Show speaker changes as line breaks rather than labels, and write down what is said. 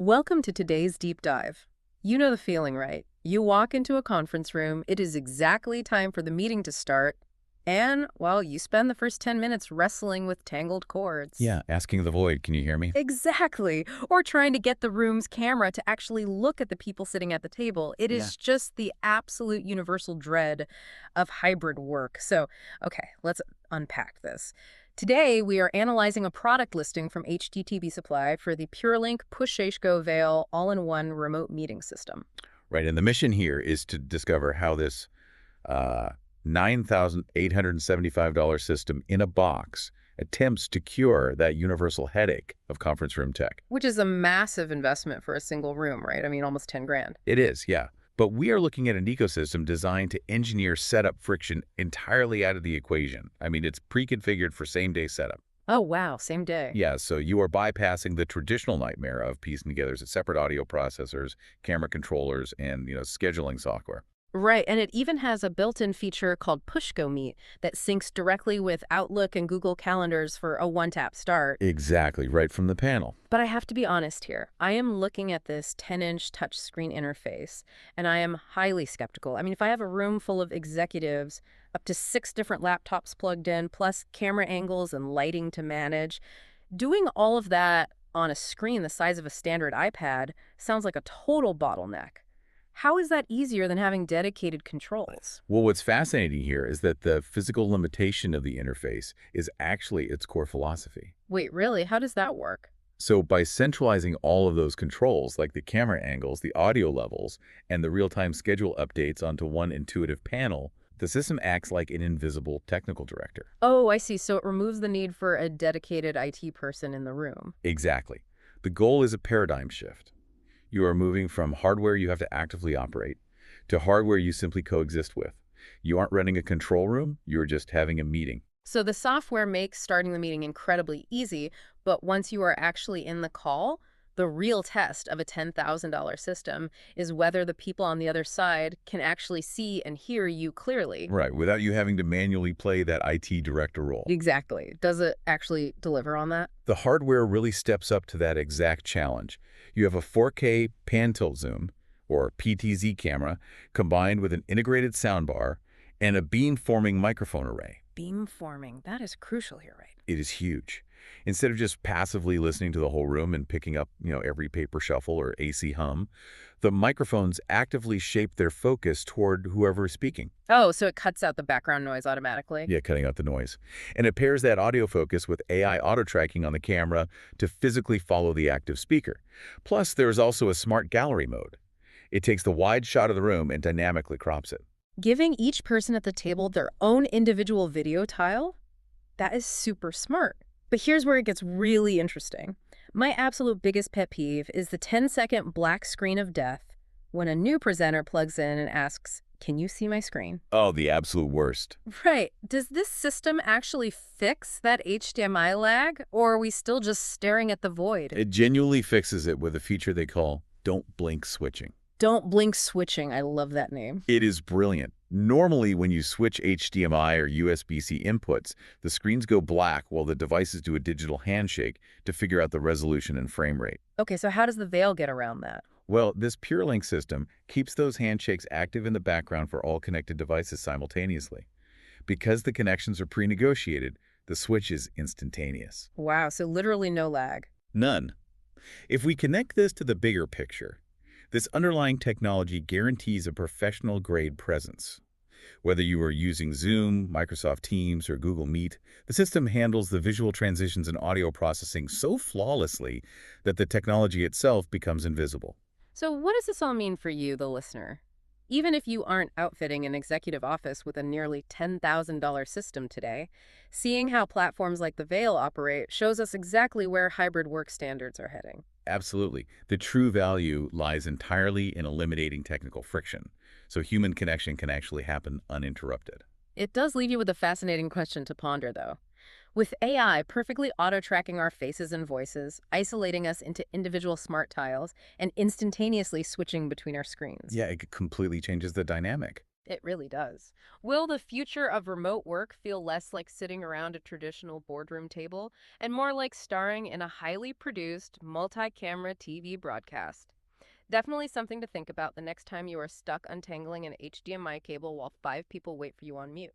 Welcome to today's deep dive. You know the feeling, right? You walk into a conference room, it is exactly time for the meeting to start, and, well, you spend the first 10 minutes wrestling with tangled cords.
Yeah, asking the void, can you hear me?
Exactly. Or trying to get the room's camera to actually look at the people sitting at the table. It
Yeah.
is just the absolute universal dread of hybrid work. So, okay, let's unpack this. Today, we are analyzing a product listing from HDTVSupply for the PureLink PUSH-GO-VAIL all-in-one remote meeting system.
Right, and the mission here is to discover how this $9,875 system in a box attempts to cure that universal headache of conference room tech.
Which is a massive investment for a single room, right? I mean, almost 10 grand.
It is, yeah. But we are looking at an ecosystem designed to engineer setup friction entirely out of the equation. I mean, it's pre-configured for same-day setup.
Oh, wow, same day.
Yeah, so you are bypassing the traditional nightmare of piecing together separate audio processors, camera controllers, and, scheduling software.
Right, and it even has a built-in feature called Push-Go-Meet that syncs directly with Outlook and Google Calendars for a one-tap start.
Exactly, right from the panel.
But I have to be honest here. I am looking at this 10-inch touchscreen interface, and I am highly skeptical. I mean, if I have a room full of executives, up to 6 different laptops plugged in, plus camera angles and lighting to manage, doing all of that on a screen the size of a standard iPad sounds like a total bottleneck. How is that easier than having dedicated controls?
Well, what's fascinating here is that the physical limitation of the interface is actually its core philosophy.
Wait, really? How does that work?
So by centralizing all of those controls, like the camera angles, the audio levels, and the real-time schedule updates onto one intuitive panel, the system acts like an invisible technical director.
Oh, I see. So it removes the need for a dedicated IT person in the room.
Exactly. The goal is a paradigm shift. You are moving from hardware you have to actively operate to hardware you simply coexist with. You aren't running a control room, you're just having a meeting.
So the software makes starting the meeting incredibly easy, but once you are actually in the call, the real test of a $10,000 system is whether the people on the other side can actually see and hear you clearly.
Right, without you having to manually play that IT director role.
Exactly. Does it actually deliver on that?
The hardware really steps up to that exact challenge. You have a 4K pan-tilt zoom, or PTZ camera, combined with an integrated soundbar and a beam-forming microphone array.
Beamforming. That is crucial here, right?
It is huge. Instead of just passively listening to the whole room and picking up, every paper shuffle or AC hum, the microphones actively shape their focus toward whoever is speaking.
Oh, so it cuts out the background noise automatically?
Yeah, cutting out the noise. And it pairs that audio focus with AI auto-tracking on the camera to physically follow the active speaker. Plus, there's also a smart gallery mode. It takes the wide shot of the room and dynamically crops it.
Giving each person at the table their own individual video tile? That is super smart. But here's where it gets really interesting. My absolute biggest pet peeve is the 10-second black screen of death when a new presenter plugs in and asks, "Can you see my screen?"
Oh, the absolute worst.
Right. Does this system actually fix that HDMI lag, or are we still just staring at the void?
It genuinely fixes it with a feature they call don't blink switching.
Don't blink switching. I love that name.
It is brilliant. Normally, when you switch HDMI or USB-C inputs, the screens go black while the devices do a digital handshake to figure out the resolution and frame rate.
Okay, so how does the Veil get around that?
Well, this PureLink system keeps those handshakes active in the background for all connected devices simultaneously. Because the connections are pre-negotiated, the switch is instantaneous.
Wow, so literally no lag.
None. If we connect this to the bigger picture, this underlying technology guarantees a professional-grade presence. Whether you are using Zoom, Microsoft Teams, or Google Meet, the system handles the visual transitions and audio processing so flawlessly that the technology itself becomes invisible.
So what does this all mean for you, the listener? Even if you aren't outfitting an executive office with a nearly $10,000 system today, seeing how platforms like the Veil operate shows us exactly where hybrid work standards are heading.
Absolutely. The true value lies entirely in eliminating technical friction, so human connection can actually happen uninterrupted.
It does leave you with a fascinating question to ponder, though. With AI perfectly auto-tracking our faces and voices, isolating us into individual smart tiles, and instantaneously switching between our screens.
Yeah, it completely changes the dynamic.
It really does. Will the future of remote work feel less like sitting around a traditional boardroom table and more like starring in a highly produced, multi-camera TV broadcast? Definitely something to think about the next time you are stuck untangling an HDMI cable while five people wait for you on mute.